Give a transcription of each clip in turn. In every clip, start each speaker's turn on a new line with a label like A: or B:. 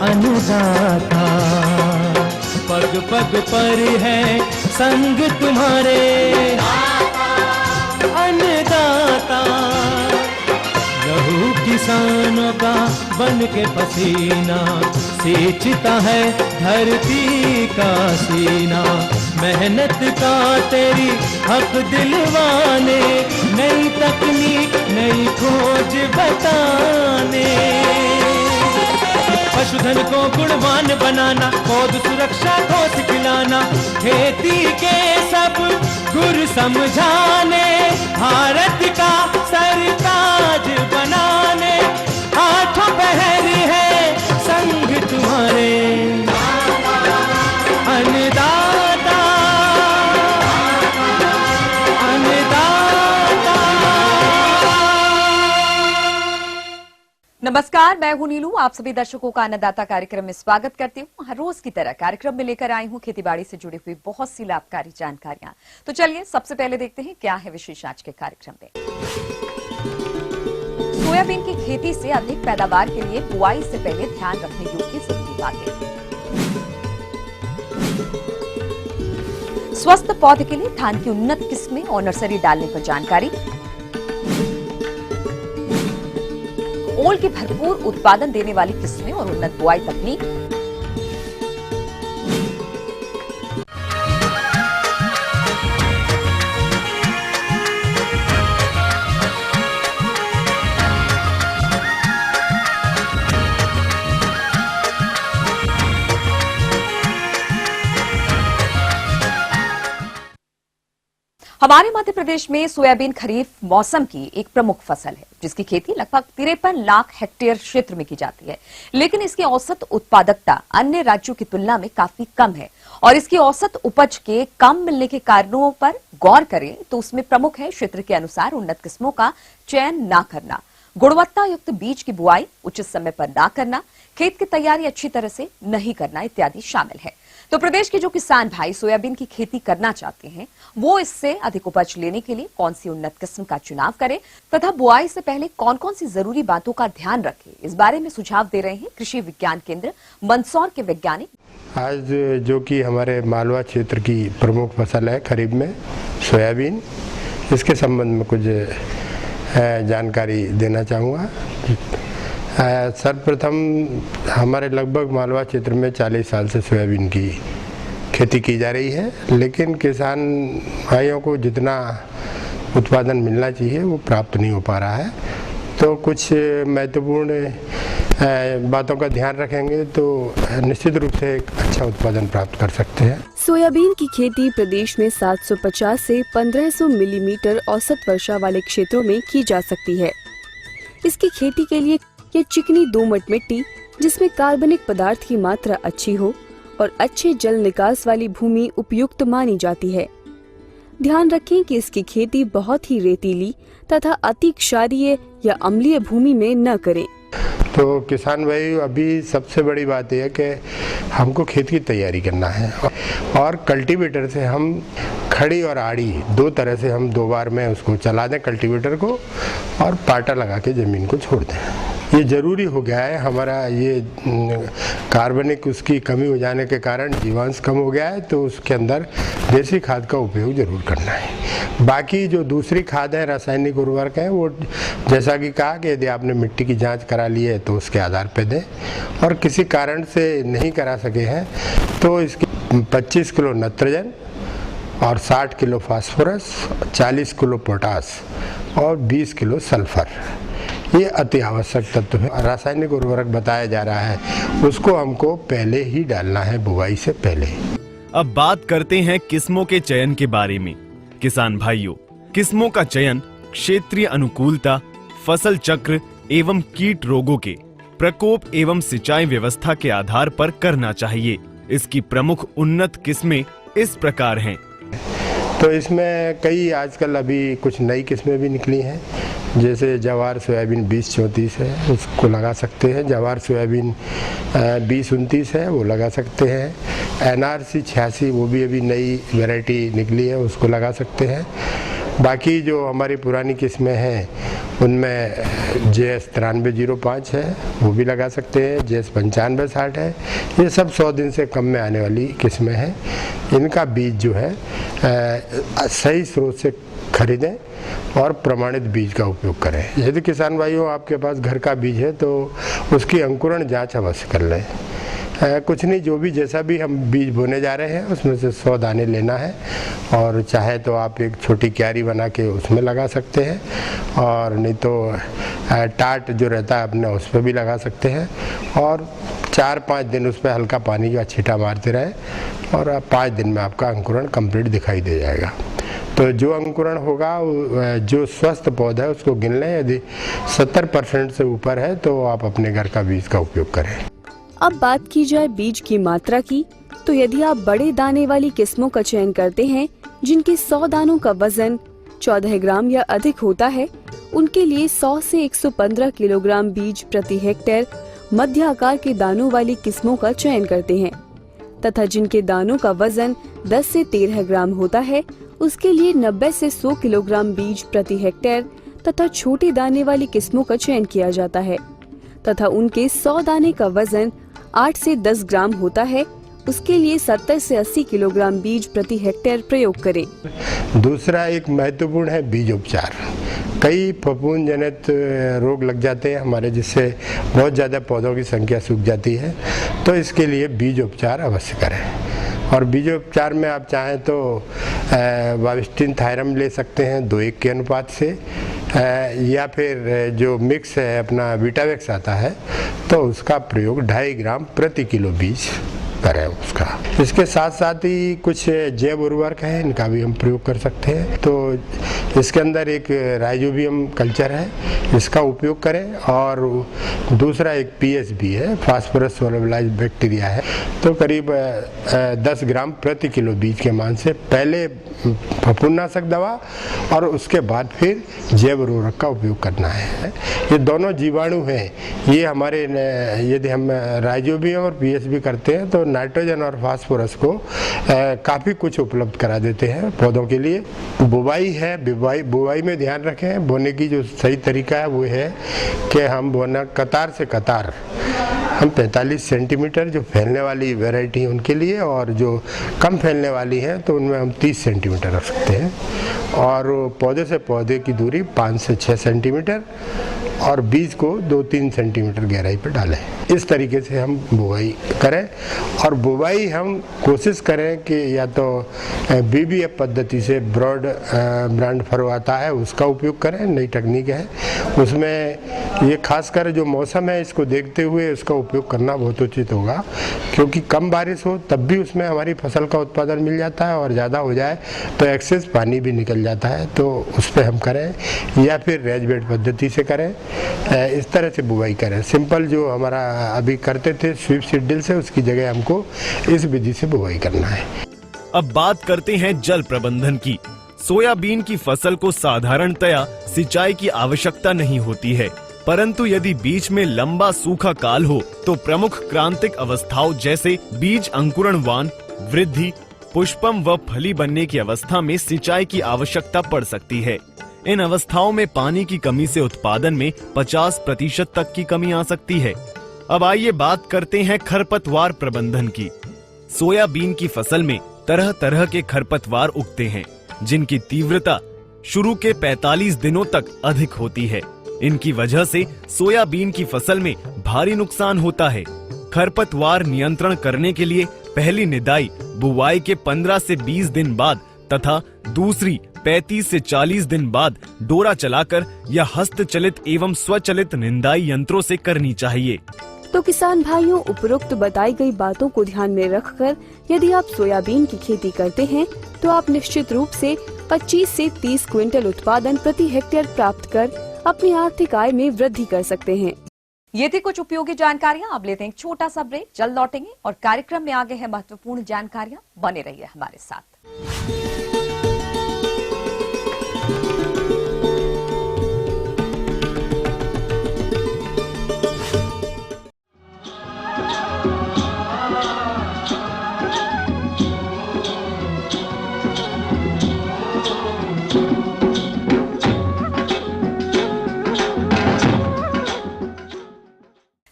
A: अन्नदाता। पग पग पर है संग तुम्हारे अन्नदाता। लहू किसानों का बन के पसीना सींचता है धरती का सीना। मेहनत का तेरी हक दिलवाने, नई तकनीक नई खोज बताने। पशुधन को गुणवान बनाना, पौध सुरक्षा को सिखलाना, खेती के सब गुर समझाने, भारत का सरताज बनाने। आठों पहर है संग तुम्हारे अन्नदाता अन्नदाता।
B: नमस्कार, मैं हूं नीलू। आप सभी दर्शकों का अन्नदाता कार्यक्रम में स्वागत करती हूं। हर रोज की तरह कार्यक्रम में लेकर आई हूं खेतीबाड़ी से जुड़ी हुई बहुत सी लाभकारी जानकारियां। तो चलिए सबसे पहले देखते हैं क्या है विशेष आज के कार्यक्रम में। सोयाबीन की खेती से अधिक पैदावार के लिए बुआई से पहले ध्यान रखने योग्य जरूरी बातें। स्वस्थ पौधे के लिए धान की उन्नत किस्में और नर्सरी डालने पर जानकारी। ओल की भरपूर उत्पादन देने वाली किस्में और उन्नत बुआई तकनीक। हमारे मध्य प्रदेश में सोयाबीन खरीफ मौसम की एक प्रमुख फसल है, जिसकी खेती लगभग 53 लाख हेक्टेयर क्षेत्र में की जाती है। लेकिन इसकी औसत उत्पादकता अन्य राज्यों की तुलना में काफी कम है और इसकी औसत उपज के कम मिलने के कारणों पर गौर करें तो उसमें प्रमुख है क्षेत्र के अनुसार उन्नत किस्मों का चयन न करना, गुणवत्ता युक्त बीज की बुआई उचित समय पर न करना, खेत की तैयारी अच्छी तरह से नहीं करना इत्यादि शामिल है। तो प्रदेश के जो किसान भाई सोयाबीन की खेती करना चाहते हैं, वो इससे अधिक उपज लेने के लिए कौन सी उन्नत किस्म का चुनाव करें तथा बुआई से पहले कौन कौन सी जरूरी बातों का ध्यान रखें, इस बारे में सुझाव दे रहे हैं कृषि विज्ञान केंद्र मंदसौर के वैज्ञानिक।
C: आज जो कि हमारे मालवा क्षेत्र की प्रमुख फसल है खरीफ में सोयाबीन, इसके संबंध में कुछ जानकारी देना चाहूँगा। सर्वप्रथम हमारे लगभग मालवा क्षेत्र में 40 साल से सोयाबीन की खेती की जा रही है, लेकिन किसान भाइयों को जितना उत्पादन मिलना चाहिए वो प्राप्त नहीं हो पा रहा है। तो कुछ महत्वपूर्ण बातों का ध्यान रखेंगे तो निश्चित रूप से एक अच्छा उत्पादन प्राप्त कर सकते हैं।
D: सोयाबीन की खेती प्रदेश में 750 से 1500 मिलीमीटर औसत वर्षा वाले क्षेत्रों में की जा सकती है। इसकी खेती के लिए ये चिकनी दोमट मिट्टी, जिसमें कार्बनिक पदार्थ की मात्रा अच्छी हो और अच्छे जल निकास वाली भूमि उपयुक्त मानी जाती है। ध्यान रखें कि इसकी खेती बहुत ही रेतीली तथा अति क्षारीय या अम्लीय भूमि में न करें।
C: तो किसान भाई, अभी सबसे बड़ी बात यह है कि हमको खेत की तैयारी करना है और कल्टीवेटर से हम खड़ी और आड़ी दो तरह से हम 2 बार में उसको चला दें कल्टीवेटर को और पाटा लगा के ज़मीन को छोड़ दें। ये ज़रूरी हो गया है। हमारा ये कार्बनिक उसकी कमी हो जाने के कारण जीवांश कम हो गया है, तो उसके अंदर देसी खाद का उपयोग ज़रूर करना है। बाकी जो दूसरी खाद है, रासायनिक उर्वरक है, वो जैसा कि कहा कि यदि आपने मिट्टी की जांच करा ली है तो उसके आधार पर दें, और किसी कारण से नहीं करा सके हैं तो इसकी 25 किलो नाइट्रोजन और 60 किलो फास्फोरस, 40 किलो पोटास और 20 किलो सल्फर, ये अति आवश्यक तत्व है। रासायनिक उर्वरक बताया जा रहा है, उसको हमको पहले ही डालना है, बुआई से पहले।
E: अब बात करते हैं किस्मों के चयन के बारे में। किसान भाइयों, किस्मों का चयन क्षेत्रीय अनुकूलता, फसल चक्र एवं कीट रोगों के प्रकोप एवं सिंचाई व्यवस्था के आधार पर करना चाहिए। इसकी प्रमुख उन्नत किस्में इस प्रकार हैं।
C: तो इसमें कई आजकल अभी कुछ नई किस्में भी निकली हैं, जैसे जवार सोयाबीन 2034 है, उसको लगा सकते हैं। जवार सोयाबीन 2029 है, वो लगा सकते हैं। NRC 86 वो भी अभी नई वैरायटी निकली है, उसको लगा सकते हैं। बाकी जो हमारी पुरानी किस्में हैं उनमें JS 9305 है, वो भी लगा सकते हैं। JS 9560 है। ये सब 100 दिन से कम में आने वाली किस्में हैं। इनका बीज जो है सही स्रोत से खरीदें और प्रमाणित बीज का उपयोग करें। यदि किसान भाइयों आपके पास घर का बीज है तो उसकी अंकुरण जांच अवश्य कर लें। कुछ नहीं, जो भी जैसा भी हम बीज बोने जा रहे हैं उसमें से 100 दाने लेना है और चाहे तो आप एक छोटी क्यारी बना के उसमें लगा सकते हैं, और नहीं तो टाट जो रहता है अपने उस पर भी लगा सकते हैं, और 4-5 दिन उस पर हल्का पानी का छींटा मारते रहे और 5 दिन में आपका अंकुरण कंप्लीट दिखाई दे जाएगा। तो जो अंकुरण होगा, जो स्वस्थ पौधा है उसको गिन लें। यदि 70% से ऊपर है तो आप अपने घर का बीज का उपयोग करें।
D: अब बात की जाए बीज की मात्रा की, तो यदि आप बड़े दाने वाली किस्मों का चयन करते हैं जिनके 100 दानों का वजन 14 ग्राम या अधिक होता है, उनके लिए 100 से 115 किलोग्राम बीज प्रति हेक्टेयर मध्य आकार के दानों वाली किस्मों का चयन करते हैं, तथा जिनके दानों का वजन 10 से 13 ग्राम होता है उसके लिए 90 से 100 किलोग्राम बीज प्रति हेक्टेयर तथा छोटे दाने वाली किस्मों का चयन किया जाता है, तथा उनके 100 दाने का वजन 8 से 10 ग्राम होता है उसके लिए 70 से 80 किलोग्राम बीज प्रति हेक्टेयर प्रयोग करें।
C: दूसरा एक महत्वपूर्ण है बीज उपचार। कई फफूंद जनित रोग लग जाते हैं हमारे, जिससे बहुत ज़्यादा पौधों की संख्या सूख जाती है, तो इसके लिए बीज उपचार अवश्य करें। और बीज उपचार में आप चाहें तो वाविस्टिन थायरम ले सकते हैं 2:1 के अनुपात से, या फिर जो मिक्स है अपना वीटावेक्स आता है तो उसका प्रयोग 2.5 ग्राम प्रति किलो बीज करें उसका। इसके साथ साथ ही कुछ जैव उर्वरक हैं, इनका भी हम प्रयोग कर सकते हैं। तो इसके अंदर एक राइजोबियम कल्चर है, इसका उपयोग करें, और दूसरा एक PSB है, फास्फोरस सोलबिलाइज्ड बैक्टीरिया है। तो करीब 10 ग्राम प्रति किलो बीज के मान से पहले फफूंदनाशक दवा और उसके बाद फिर जैव उर्वरक का उपयोग करना है। ये दोनों जीवाणु हैं, ये हमारे यदि हम राइजोबियम और PSB करते हैं तो नाइट्रोजन और फास्फोरस को काफ़ी कुछ उपलब्ध करा देते हैं पौधों के लिए। बुवाई है, बुवाई में ध्यान रखें। बोने की जो सही तरीका है वो है कि हम बोना कतार से कतार हम 45 सेंटीमीटर जो फैलने वाली वैरायटी है उनके लिए, और जो कम फैलने वाली है तो उनमें हम 30 सेंटीमीटर रख सकते हैं, और पौधे से पौधे की दूरी 5 से 6 सेंटीमीटर, और बीज को 2-3 सेंटीमीटर गहराई पर डालें। इस तरीके से हम बुवाई करें, और बुवाई हम कोशिश करें कि या तो BBF पद्धति से ब्रॉड ब्रांड फरो आता है उसका उपयोग करें, नई तकनीक है उसमें। ये खासकर जो मौसम है इसको देखते हुए उसका उपयोग करना बहुत उचित होगा, क्योंकि कम बारिश हो तब भी उसमें हमारी फसल का उत्पादन मिल जाता है, और ज़्यादा हो जाए तो एक्सेस पानी भी निकल जाता है, तो उस पर हम करें, या फिर रेज बेड पद्धति से करें। इस तरह से बुवाई करें। सिंपल जो हमारा अभी करते थे स्वीप सीड ड्रिल से, उसकी जगह हमको इस विधि से बुवाई करना है।
E: अब बात करते हैं जल प्रबंधन की। सोयाबीन की फसल को साधारणतया सिंचाई की आवश्यकता नहीं होती है, परंतु यदि बीच में लंबा सूखा काल हो तो प्रमुख क्रांतिक अवस्थाओं जैसे बीज अंकुरणवान, वृद्धि, पुष्पम व फली बनने की अवस्था में सिंचाई की आवश्यकता पड़ सकती है। इन अवस्थाओं में पानी की कमी से उत्पादन में 50% तक की कमी आ सकती है। अब आइए बात करते हैं खरपतवार प्रबंधन की। सोयाबीन की फसल में तरह तरह के खरपतवार उगते हैं, जिनकी तीव्रता शुरू के 45 दिनों तक अधिक होती है। इनकी वजह से सोयाबीन की फसल में भारी नुकसान होता है। खरपतवार नियंत्रण करने के लिए पहली निदाई बुवाई के 15 से 20 दिन बाद तथा दूसरी 35 से 40 दिन बाद डोरा चलाकर या हस्तचलित एवं स्वचलित निंदाई यंत्रों से करनी चाहिए।
D: तो किसान भाइयों, उपरोक्त बताई गई बातों को ध्यान में रखकर यदि आप सोयाबीन की खेती करते हैं तो आप निश्चित रूप से 25 से 30 क्विंटल उत्पादन प्रति हेक्टेयर प्राप्त कर अपनी आर्थिक आय में वृद्धि कर सकते हैं।
B: ये थी कुछ उपयोगी जानकारियां। अब लेते हैं एक छोटा सा ब्रेक, जल्द लौटेंगे और कार्यक्रम में आगे है महत्वपूर्ण जानकारियां। बने रहिए हमारे साथ।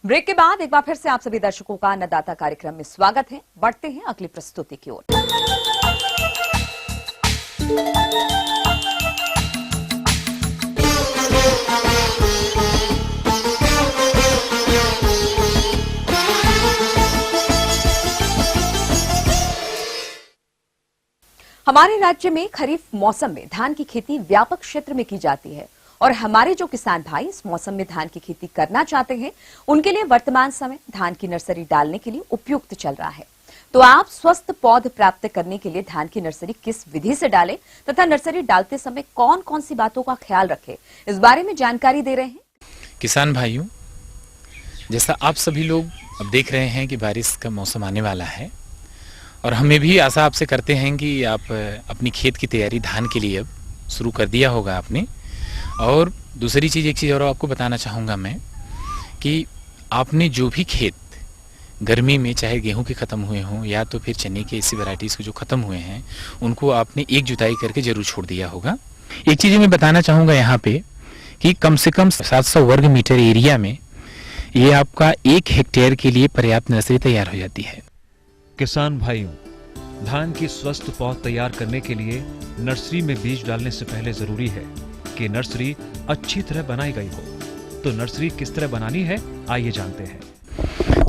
B: ब्रेक के बाद एक बार फिर से आप सभी दर्शकों का अन्नदाता कार्यक्रम में स्वागत है। बढ़ते हैं अगली प्रस्तुति की ओर। हमारे राज्य में खरीफ मौसम में धान की खेती व्यापक क्षेत्र में की जाती है और हमारे जो किसान भाई इस मौसम में धान की खेती करना चाहते हैं उनके लिए वर्तमान समय धान की नर्सरी डालने के लिए उपयुक्त चल रहा है। तो आप स्वस्थ पौध प्राप्त करने के लिए धान की नर्सरी किस विधि से डालें तथा नर्सरी डालते समय कौन कौन सी बातों का ख्याल रखें, इस बारे में जानकारी दे रहे हैं
F: किसान भाइयों। जैसा आप सभी लोग अब देख रहे हैं कि बारिश का मौसम आने वाला है और हमें भी आशा आपसे करते हैं कि आप अपनी खेत की तैयारी धान के लिए अब शुरू कर दिया होगा आपने। और दूसरी चीज़, एक चीज़ और आपको बताना चाहूँगा मैं कि आपने जो भी खेत गर्मी में चाहे गेहूं के ख़त्म हुए हों या तो फिर चने के ऐसी वैरायटीज़ के जो ख़त्म हुए हैं उनको आपने एक जुताई करके ज़रूर छोड़ दिया होगा। एक चीज़ मैं बताना चाहूँगा यहाँ पे कि कम से कम 700 वर्ग मीटर एरिया में ये आपका 1 हेक्टेयर के लिए पर्याप्त नर्सरी तैयार हो जाती है।
G: किसान भाइयों, धान की स्वस्थ पौध तैयार करने के लिए नर्सरी में बीज डालने से पहले जरूरी है कि नर्सरी अच्छी तरह बनाई गई हो। तो नर्सरी किस तरह बनानी है, आइए जानते हैं।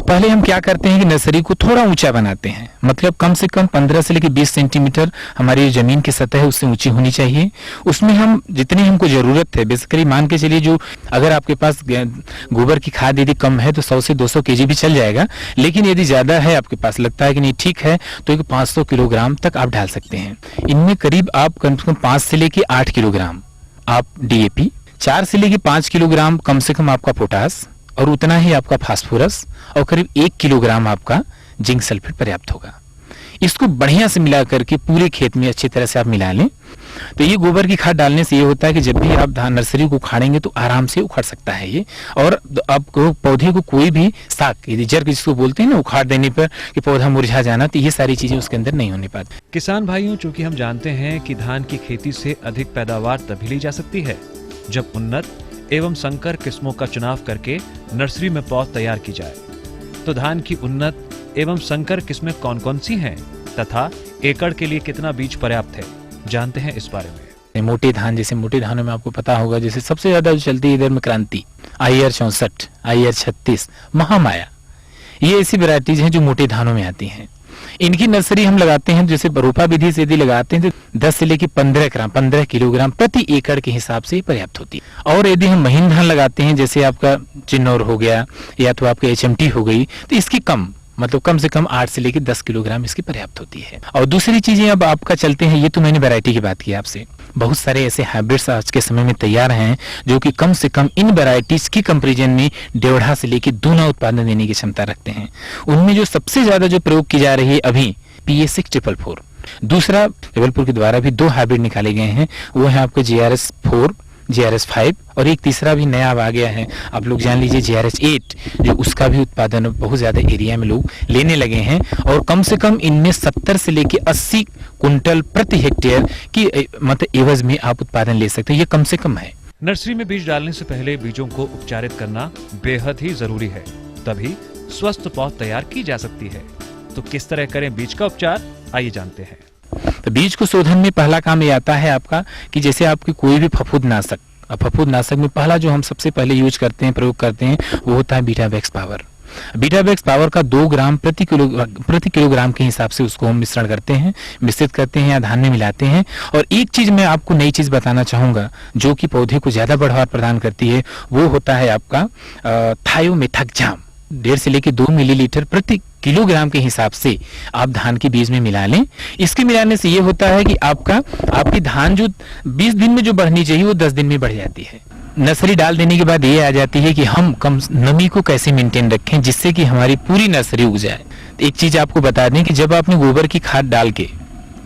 F: पहले हम क्या करते हैं कि नर्सरी को थोड़ा ऊंचा बनाते हैं, मतलब कम से कम 15 से लेकर 20 सेंटीमीटर हमारी जमीन की सतह है उससे ऊंची होनी चाहिए। उसमें हम जितनी हमको जरूरत है, बेसिकली मान के चलिए जो अगर आपके पास गोबर की खाद यदि कम है तो 100 से 200 केजी भी चल जाएगा, लेकिन यदि ज्यादा है आपके पास लगता है कि नहीं ठीक है तो एक 500 किलोग्राम तक आप डाल सकते हैं। इनमें करीब आप कम से कम 5 से लेकर 8 किलोग्राम आप DAP, 4 से लेकर 5 किलोग्राम कम से कम आपका पोटास और उतना ही आपका फास्फोरस और करीब 1 किलोग्राम आपका जिंक सल्फेट पर्याप्त होगा। इसको बढ़िया से मिला करके पूरे खेत में अच्छी तरह से आप मिला लें। तो ये गोबर की खाद डालने से ये होता है कि जब भी आप धान नर्सरी को उखाड़ेंगे तो आराम से उखड़ सकता है ये। और आपको पौधे को कोई भी साख यदि जड़ जिसको बोलते हैं ना उखाड़ देने पर कि पौधा मुरझा जाना, तो ये सारी चीजें उसके अंदर नहीं होने पाती।
G: किसान भाइयों, चूंकि हम जानते हैं कि धान की खेती से अधिक पैदावार तभी ली जा सकती है जब उन्नत एवं संकर किस्मों का चुनाव करके नर्सरी में पौध तैयार की जाए। तो धान की उन्नत एवं संकर किस्में कौन कौन सी हैं तथा एकड़ के लिए कितना बीज पर्याप्त है, जानते हैं इस बारे में।
F: मोटे धान, जैसे मोटे धानों में आपको पता होगा जैसे सबसे ज्यादा जो चलती है इधर में क्रांति, IR 64, IR 36, महामाया, ये ऐसी वैरायटीज हैं जो मोटे धानों में आती हैं। इनकी नर्सरी हम लगाते हैं जैसे रोपा विधि से यदि लगाते हैं तो 10 से लेकर 15 किलोग्राम प्रति एकड़ के हिसाब से पर्याप्त होती है। और यदि हम महीन धान लगाते हैं जैसे आपका चिन्नौर हो गया या तो आपका HMT हो गई, तो इसकी कम से कम 8 से लेकर 10 किलोग्राम इसकी पर्याप्त होती है। और दूसरी चीजें अब आपका चलते हैं, ये तो मैंने वैरायटी की बात की आपसे, बहुत सारे ऐसे हाइब्रिड्स आज के समय में तैयार हैं जो कि कम से कम इन वैरायटीज की कंपैरिजन में 1.5 से लेकर 2 उत्पादन देने की क्षमता रखते हैं। उनमें जो सबसे ज्यादा जो प्रयोग की जा रही है अभी PA6 444, दूसरा जबलपुर के द्वारा भी 2 हाइब्रिड निकाले गए हैं, वो है आपका GRS 4, GRS 5 और एक तीसरा भी नया आ गया है, आप लोग जान लीजिए GRS 8, जो उसका भी उत्पादन बहुत ज्यादा एरिया में लोग लेने लगे हैं। और कम से कम इनमें 70 से लेकर 80 कुंटल प्रति हेक्टेयर की मतलब एवज में आप उत्पादन ले सकते हैं, ये कम से कम है।
G: नर्सरी में बीज डालने से पहले बीजों को उपचारित करना बेहद ही जरूरी है, तभी स्वस्थ पौध तैयार की जा सकती है। तो किस तरह करें बीज का उपचार, आइए जानते हैं।
F: तो बीज को शोधन में पहला काम ये आता है आपका कि जैसे आपकी कोई भी फफूंदनाशक में पहला जो हम सबसे पहले यूज करते हैं, प्रयोग करते हैं, वो होता है बीटावैक्स पावर। बीटावैक्स पावर का 2 ग्राम प्रति किलोग्राम के हिसाब से उसको हम मिश्रित करते हैं या धान में मिलाते हैं। और एक चीज मैं आपको नई चीज बताना चाहूंगा जो कि पौधे को ज्यादा बढ़ावा प्रदान करती है, वो होता है आपका थायोमेथाक्जाम। 1.5 से लेकर 2 मिलीलीटर प्रति किलोग्राम के हिसाब से आप धान के बीज में मिला लें। इसके मिलाने से ये होता है कि आपकी धान जो 20 दिन में जो बढ़नी चाहिए वो 10 दिन में बढ़ जाती है। नर्सरी डाल देने के बाद ये आ जाती है कि हम कम नमी को कैसे मेंटेन रखें जिससे कि हमारी पूरी नर्सरी उग जाए। एक चीज आपको बता दें कि जब आपने गोबर की खाद डाल के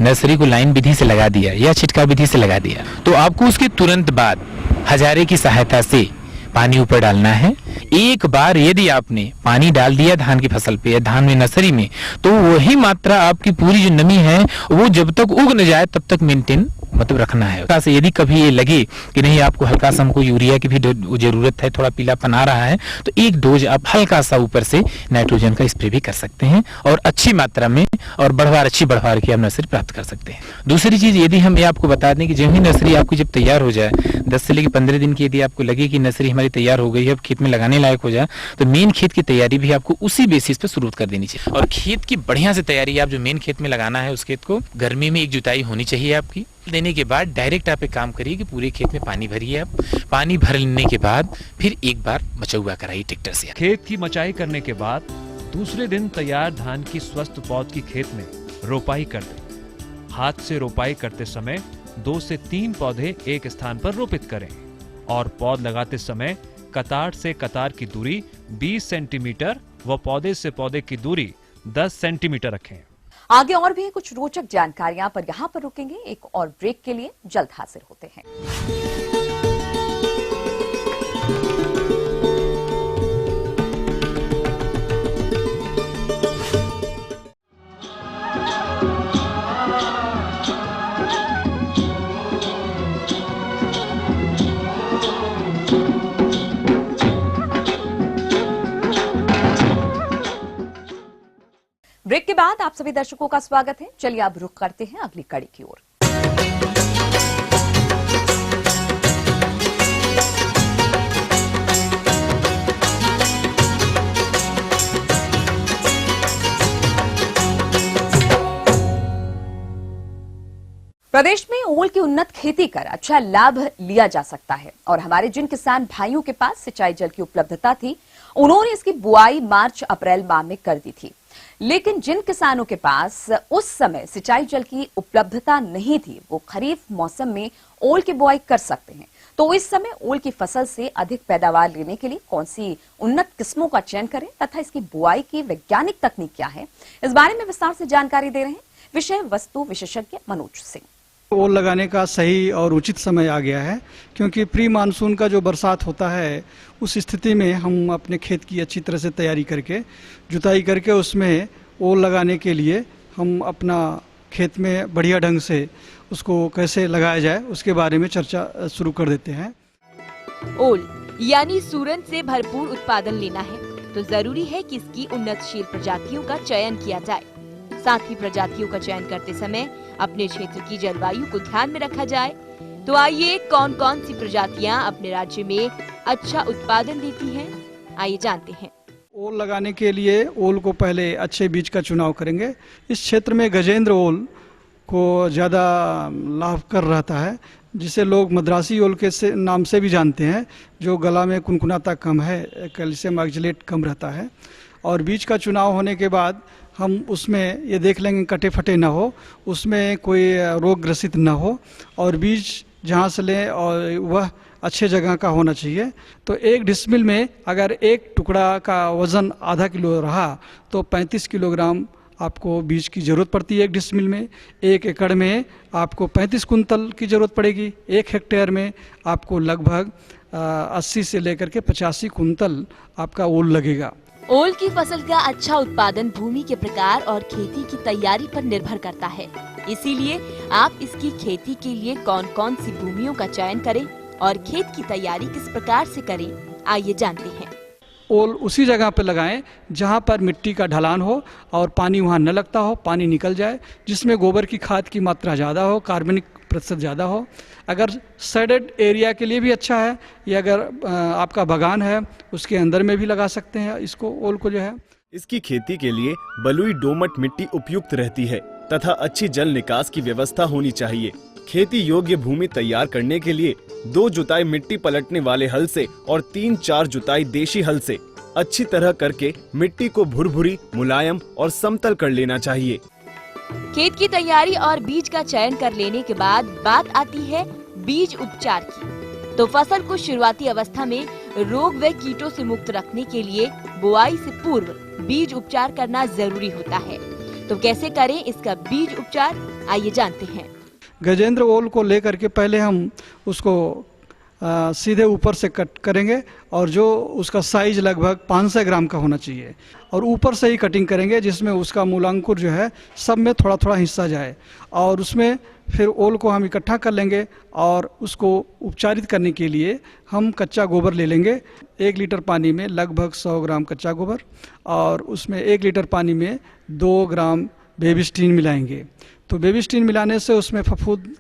F: नर्सरी को लाइन विधि से लगा दिया या छिटकाव विधि से लगा दिया, तो आपको उसके तुरंत बाद हजारे की सहायता से पानी ऊपर डालना है। एक बार यदि आपने पानी डाल दिया धान की फसल पे या धान में नर्सरी में, तो वही मात्रा आपकी पूरी जो नमी है वो जब तक उग न जाए तब तक मेंटेन मतलब रखना है। हल्का से यदि कभी ये लगे कि नहीं आपको हल्का सा हमको यूरिया की भी जरूरत है, थोड़ा पीलापन आ रहा है, तो एक डोज आप हल्का सा ऊपर से नाइट्रोजन का स्प्रे भी कर सकते हैं और अच्छी मात्रा में और अच्छी बढ़वार की आप नर्सरी प्राप्त कर सकते हैं। दूसरी चीज यदि हम ये आपको बता दें कि जो ही नर्सरी आपकी जब तैयार हो जाए 10 से लेकर 15 दिन की, यदि आपको लगे कि नर्सरी हमारी तैयार हो गई है, अब खेत में लगाने लायक हो जाए, तो मेन खेत की तैयारी भी आपको उसी बेसिस पे शुरू कर देनी चाहिए। और खेत की बढ़िया से तैयारी, आप जो मेन खेत में लगाना है उस खेत को गर्मी में एक जुताई होनी चाहिए आपकी। देने के बाद डायरेक्ट आप एक काम करिए कि पूरे खेत में पानी भरिए। आप पानी भर लेने के बाद फिर एक बार मचौआ कराइए ट्रैक्टर से।
G: खेत की मचाई करने के बाद दूसरे दिन तैयार धान की स्वस्थ पौध की खेत में रोपाई कर दें। हाथ से रोपाई करते समय 2 से 3 पौधे एक स्थान पर रोपित करें और पौध लगाते समय कतार से कतार की दूरी 20 सेंटीमीटर व पौधे से पौधे की दूरी 10 सेंटीमीटर रखें।
B: आगे और भी कुछ रोचक जानकारियां, पर यहां पर रुकेंगे एक और ब्रेक के लिए। जल्द हाजिर होते हैं। ब्रेक के बाद आप सभी दर्शकों का स्वागत है। चलिए अब रुख करते हैं अगली कड़ी की ओर। प्रदेश में ओल की उन्नत खेती कर अच्छा लाभ लिया जा सकता है और हमारे जिन किसान भाइयों के पास सिंचाई जल की उपलब्धता थी, उन्होंने इसकी बुआई मार्च अप्रैल माह में कर दी थी। लेकिन जिन किसानों के पास उस समय सिंचाई जल की उपलब्धता नहीं थी, वो खरीफ मौसम में ओल की बुआई कर सकते हैं। तो इस समय ओल की फसल से अधिक पैदावार लेने के लिए कौन सी उन्नत किस्मों का चयन करें तथा इसकी बुआई की वैज्ञानिक तकनीक क्या है, इस बारे में विस्तार से जानकारी दे रहे हैं विषय वस्तु विशेषज्ञ मनोज सिंह।
H: ओल लगाने का सही और उचित समय आ गया है, क्योंकि प्री मानसून का जो बरसात होता है उस स्थिति में हम अपने खेत की अच्छी तरह से तैयारी करके जुताई करके उसमें ओल लगाने के लिए हम अपना खेत में बढ़िया ढंग से उसको कैसे लगाया जाए उसके बारे में चर्चा शुरू कर देते हैं।
I: ओल यानी सूरन से भरपूर उत्पादन लेना है तो जरूरी है कि इसकी उन्नतशील प्रजातियों का चयन किया जाए। साथ ही प्रजातियों का चयन करते समय अपने क्षेत्र की जलवायु को ध्यान में रखा जाए। तो आइए कौन कौन सी प्रजातियां अपने राज्य में अच्छा उत्पादन देती हैं, आइए जानते हैं।
H: ओल लगाने के लिए ओल को पहले अच्छे बीज का चुनाव करेंगे। इस क्षेत्र में गजेंद्र ओल को ज़्यादा लाभ कर रहता है, जिसे लोग मद्रासी ओल के नाम से भी जानते हैं, जो गला में कुनकुनाता कम है, कैल्शियम ऑक्जेलेट कम रहता है। और बीज का चुनाव होने के बाद हम उसमें ये देख लेंगे कटे फटे ना हो, उसमें कोई रोग ग्रसित ना हो और बीज जहाँ से लें और वह अच्छे जगह का होना चाहिए। तो 1 डिसमिल में अगर एक टुकड़ा का वज़न आधा किलो रहा तो 35 किलोग्राम आपको बीज की ज़रूरत पड़ती है 1 डिसमिल में। 1 एकड़ में आपको 35 कुंतल की ज़रूरत पड़ेगी। 1 हेक्टेयर में आपको लगभग 80 से लेकर के 85 कुंतल आपका ओल लगेगा।
I: ओल की फसल का अच्छा उत्पादन भूमि के प्रकार और खेती की तैयारी पर निर्भर करता है। इसीलिए आप इसकी खेती के लिए कौन कौन सी भूमियों का चयन करें और खेत की तैयारी किस प्रकार से करें, आइए जानते हैं।
H: ओल उसी जगह पर लगाएं जहां पर मिट्टी का ढलान हो और पानी वहां न लगता हो, पानी निकल जाए, जिसमें गोबर की खाद की मात्रा ज़्यादा हो, कार्बनिक प्रतिशत ज़्यादा हो। अगर शेडेड एरिया के लिए भी अच्छा है, या अगर आपका बागान है उसके अंदर में भी लगा सकते हैं इसको, ओल को जो है।
E: इसकी खेती के लिए बलुई दोमट मिट्टी उपयुक्त रहती है तथा अच्छी जल निकास की व्यवस्था होनी चाहिए। खेती योग्य भूमि तैयार करने के लिए 2 जुताई मिट्टी पलटने वाले हल से और 3-4 जुताई देशी हल से अच्छी तरह करके मिट्टी को भुरभुरी, मुलायम और समतल कर लेना चाहिए।
I: खेत की तैयारी और बीज का चयन कर लेने के बाद बात आती है बीज उपचार की। तो फसल को शुरुआती अवस्था में रोग व कीटों से मुक्त रखने के लिए बुआई से पूर्व बीज उपचार करना जरूरी होता है। तो कैसे करें इसका बीज उपचार, आइए जानते हैं।
H: गजेंद्र ओल को लेकर के पहले हम उसको सीधे ऊपर से कट करेंगे और जो उसका साइज लगभग 500 ग्राम का होना चाहिए और ऊपर से ही कटिंग करेंगे जिसमें उसका मूलांकुर जो है सब में थोड़ा थोड़ा हिस्सा जाए और उसमें फिर ओल को हम इकट्ठा कर लेंगे और उसको उपचारित करने के लिए हम कच्चा गोबर ले लेंगे। 1 लीटर पानी में लगभग 100 ग्राम कच्चा गोबर और उसमें 1 लीटर पानी में 2 ग्राम बेबीस्टीन मिलाएंगे। तो बेबीस्टीन मिलाने से उसमें फफूंद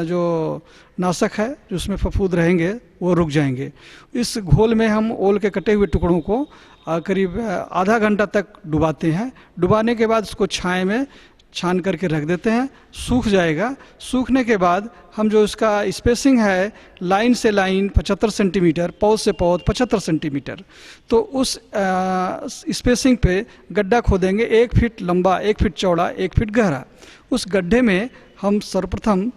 H: जो नाशक है जो उसमें फफूंद रहेंगे वो रुक जाएंगे। इस घोल में हम ओल के कटे हुए टुकड़ों को करीब आधा घंटा तक डुबाते हैं। डुबाने के बाद उसको छाया में छान करके रख देते हैं, सूख जाएगा। सूखने के बाद हम जो इसका स्पेसिंग है लाइन से लाइन 75 सेंटीमीटर, पौध से पौध 75 सेंटीमीटर, तो उस स्पेसिंग पे गड्ढा खोदेंगे 1 फीट लंबा, 1 फीट चौड़ा, 1 फीट गहरा। उस गड्ढे में हम सर्वप्रथम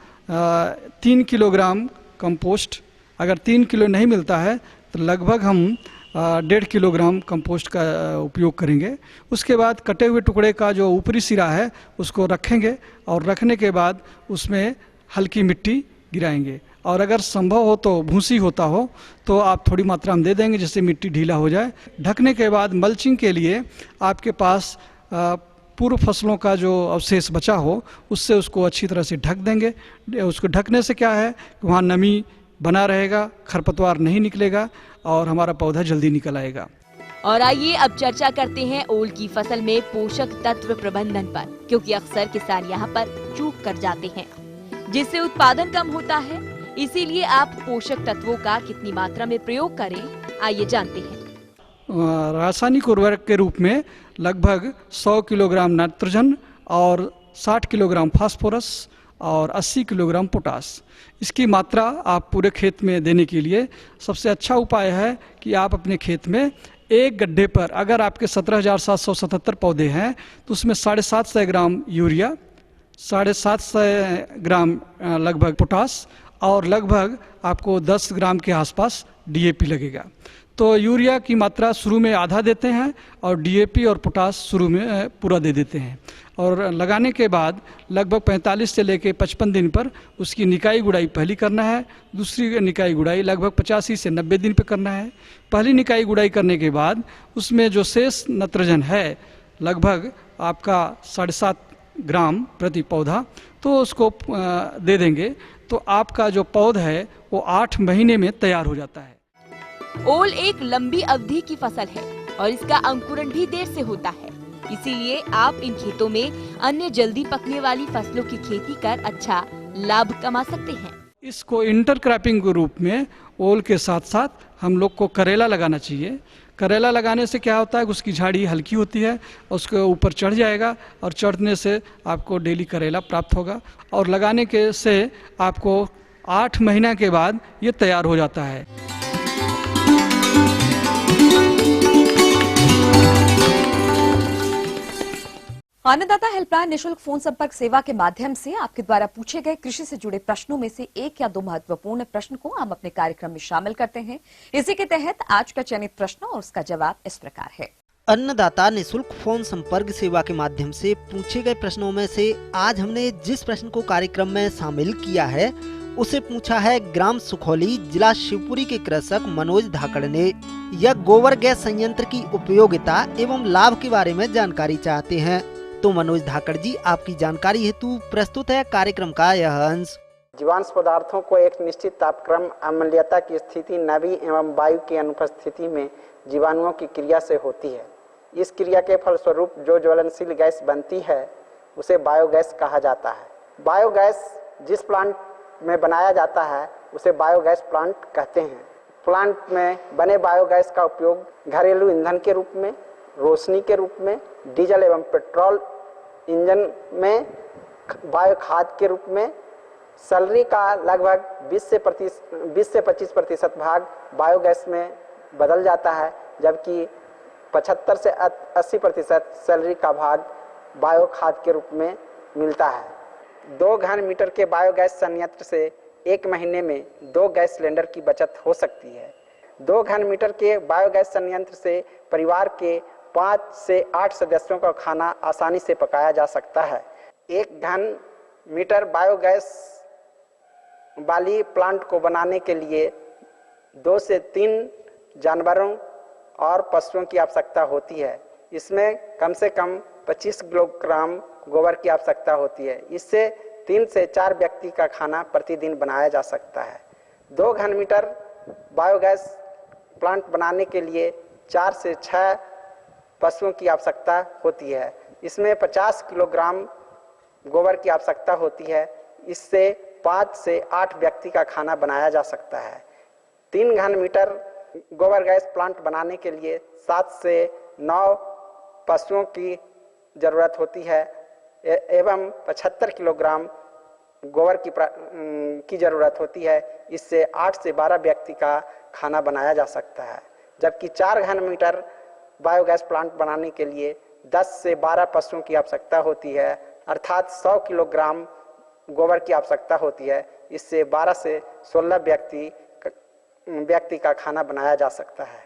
H: 3 किलोग्राम कंपोस्ट, अगर 3 किलो नहीं मिलता है तो लगभग हम 1.5 किलोग्राम कंपोस्ट का उपयोग करेंगे। उसके बाद कटे हुए टुकड़े का जो ऊपरी सिरा है उसको रखेंगे और रखने के बाद उसमें हल्की मिट्टी गिराएंगे और अगर संभव हो तो भूसी होता हो तो आप थोड़ी मात्रा में दे देंगे जिससे मिट्टी ढीला हो जाए। ढकने के बाद मल्चिंग के लिए आपके पास पूर्व फसलों का जो अवशेष बचा हो उससे उसको अच्छी तरह से ढक देंगे। उसको ढकने से क्या है कि वहाँ नमी बना रहेगा, खरपतवार नहीं निकलेगा और हमारा पौधा जल्दी निकल आएगा।
I: और आइए अब चर्चा करते हैं ओल की फसल में पोषक तत्व प्रबंधन पर, क्योंकि अक्सर किसान यहाँ पर चूक कर जाते हैं जिससे उत्पादन कम होता है। इसीलिए आप पोषक तत्वों का कितनी मात्रा में प्रयोग करें, आइए जानते हैं।
H: रासायनिक उर्वरक के रूप में लगभग 100 किलोग्राम नाइट्रोजन और 60 किलोग्राम फास्फोरस और 80 किलोग्राम पोटास, इसकी मात्रा आप पूरे खेत में देने के लिए सबसे अच्छा उपाय है कि आप अपने खेत में एक गड्ढे पर, अगर आपके 17,777 पौधे हैं तो उसमें 750 ग्राम यूरिया, 750 ग्राम लगभग पोटास और लगभग आपको 10 ग्राम के आसपास डीएपी लगेगा। तो यूरिया की मात्रा शुरू में आधा देते हैं और डीएपी और पोटास शुरू में पूरा दे देते हैं और लगाने के बाद लगभग 45 से लेकर 55 दिन पर उसकी निकाई गुड़ाई पहली करना है। दूसरी निकाई गुड़ाई लगभग 85 से 90 दिन पर करना है। पहली निकाई गुड़ाई करने के बाद उसमें जो शेष नाइट्रोजन है लगभग आपका 7.5 ग्राम प्रति पौधा, तो उसको दे देंगे तो आपका जो पौधा है वो 8 महीने में तैयार हो जाता है।
I: ओल एक लंबी अवधि की फसल है और इसका अंकुरण भी देर से होता है, इसीलिए आप इन खेतों में अन्य जल्दी पकने वाली फसलों की खेती कर अच्छा लाभ कमा सकते हैं।
H: इसको इंटरक्रॉपिंग के रूप में ओल के साथ साथ हम लोग को करेला लगाना चाहिए। करेला लगाने से क्या होता है, उसकी झाड़ी हल्की होती है, उसके ऊपर चढ़ जाएगा और चढ़ने से आपको डेली करेला प्राप्त होगा और लगाने के से आपको 8 महीना के बाद ये तैयार हो जाता है।
B: अन्नदाता हेल्पलाइन निशुल्क फोन संपर्क सेवा के माध्यम से आपके द्वारा पूछे गए कृषि से जुड़े प्रश्नों में से 1 या 2 महत्वपूर्ण प्रश्न को हम अपने कार्यक्रम में शामिल करते हैं। इसी के तहत आज का चयनित प्रश्न और उसका जवाब इस प्रकार है।
J: अन्नदाता निशुल्क फोन संपर्क सेवा के माध्यम से पूछे गए प्रश्नों में से आज हमने जिस प्रश्न को कार्यक्रम में शामिल किया है उसे पूछा है ग्राम सुखौली, जिला शिवपुरी के कृषक मनोज धाकड़ ने। यह गोबर गैस संयंत्र की उपयोगिता एवं लाभ के बारे में जानकारी चाहते हैं। तो मनोज धाकड़ जी, आपकी जानकारी हेतु प्रस्तुत है कार्यक्रम का यह अंश।
K: जीवांश पदार्थों को एक निश्चित तापक्रम, अम्लीयता की स्थिति, नमी एवं वायु की अनुपस्थिति में जीवाणुओं की क्रिया से होती है। इस क्रिया के फलस्वरूप जो ज्वलनशील गैस बनती है उसे बायोगैस कहा जाता है। बायोगैस जिस प्लांट में बनाया जाता है उसे बायोगैस प्लांट कहते हैं। प्लांट में बने बायोगैस का उपयोग घरेलू ईंधन के रूप में, रोशनी के रूप में, डीजल एवं पेट्रोल इंजन में, बायो खाद के रूप में, सैलरी का लगभग 20 से 25% भाग बायोगैस में बदल जाता है, जबकि 75 से 80% सैलरी का भाग बायो खाद के रूप में मिलता है। 2 घन मीटर के बायोगैस संयंत्र से 1 महीने में 2 गैस सिलेंडर की बचत हो सकती है। 2 घन मीटर के बायोगैस संयंत्र से परिवार के 5 से 8 सदस्यों का खाना आसानी से पकाया जा सकता है। 1 घन मीटर बायोगैस वाली प्लांट को बनाने के लिए 2 से 3 जानवरों और पशुओं की आवश्यकता होती है। इसमें कम से कम 25 किलोग्राम गोबर की आवश्यकता होती है। इससे 3 से 4 व्यक्ति का खाना प्रतिदिन बनाया जा सकता है। 2 घन मीटर बायोगैस प्लांट बनाने के लिए 4 से 6 पशुओं की आवश्यकता होती है। इसमें 50 किलोग्राम गोबर की आवश्यकता होती है। इससे 5 से 8 व्यक्ति का खाना बनाया जा सकता है। 3 घन मीटर गोबर गैस प्लांट बनाने के लिए 7 से 9 पशुओं की जरूरत होती है एवं 75 किलोग्राम गोबर की जरूरत होती है। इससे 8 से 12 व्यक्ति का खाना बनाया जा सकता है। जबकि 4 घन मीटर बायोगैस प्लांट बनाने के लिए 10 से 12 पशुओं की आवश्यकता होती है, अर्थात 100 किलोग्राम गोबर की आवश्यकता होती है। इससे 12 से 16 व्यक्ति का खाना बनाया जा सकता है।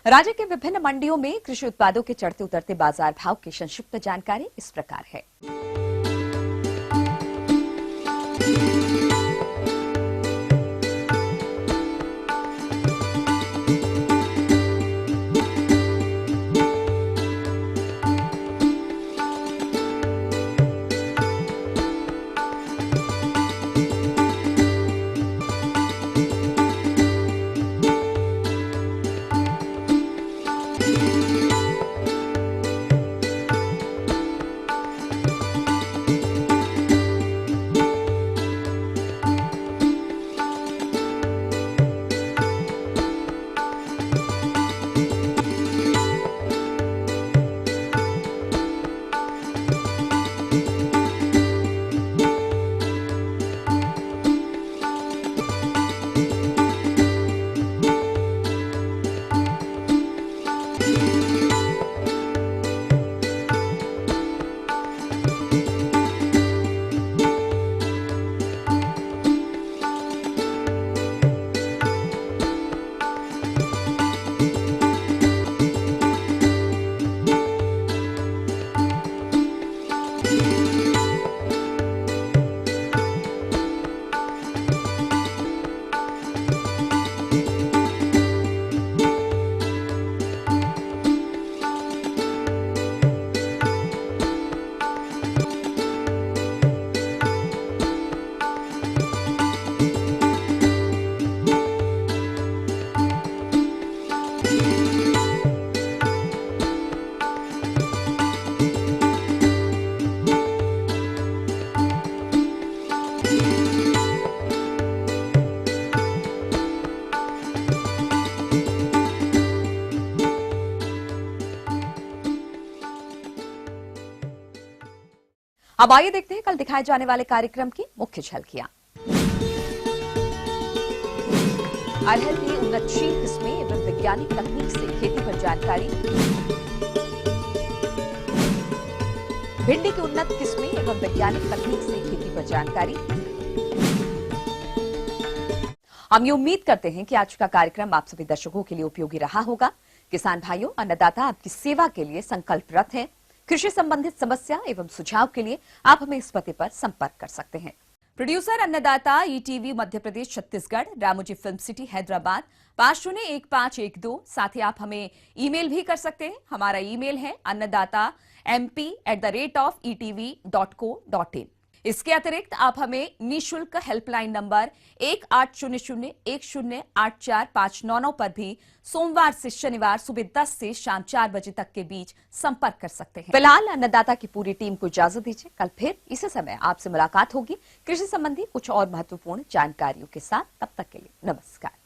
B: राज्य के विभिन्न मंडियों में कृषि उत्पादों के चढ़ते उतरते बाजार भाव की संक्षिप्त जानकारी इस प्रकार है। अब आइए देखते हैं कल दिखाए जाने वाले कार्यक्रम की मुख्य झलकियां। अरहर की उन्नतशील किस्में एवं वैज्ञानिक तकनीक से खेती पर जानकारी, भिंडी की उन्नत किस्में एवं वैज्ञानिक तकनीक से खेती पर जानकारी। हम ये उम्मीद करते हैं कि आज का कार्यक्रम आप सभी दर्शकों के लिए उपयोगी रहा होगा। किसान भाइयों, अन्नदाता आपकी सेवा के लिए संकल्परत हैं। कृषि संबंधित समस्या एवं सुझाव के लिए आप हमें इस पते पर संपर्क कर सकते हैं। प्रोड्यूसर अन्नदाता, ETV Madhya Pradesh Chhattisgarh, Ramoji film city Hyderabad 501512। साथ ही आप हमें ईमेल भी कर सकते हैं। हमारा ईमेल है annadatamp@etv.co.in। इसके अतिरिक्त आप हमें निःशुल्क हेल्पलाइन नंबर 1800108459 पर भी सोमवार से शनिवार सुबह 10 से शाम 4 बजे तक के बीच संपर्क कर सकते हैं। फिलहाल अन्नदाता की पूरी टीम को इजाजत दीजिए। कल फिर इसी समय आपसे मुलाकात होगी कृषि संबंधी कुछ और महत्वपूर्ण जानकारियों के साथ। तब तक के लिए नमस्कार।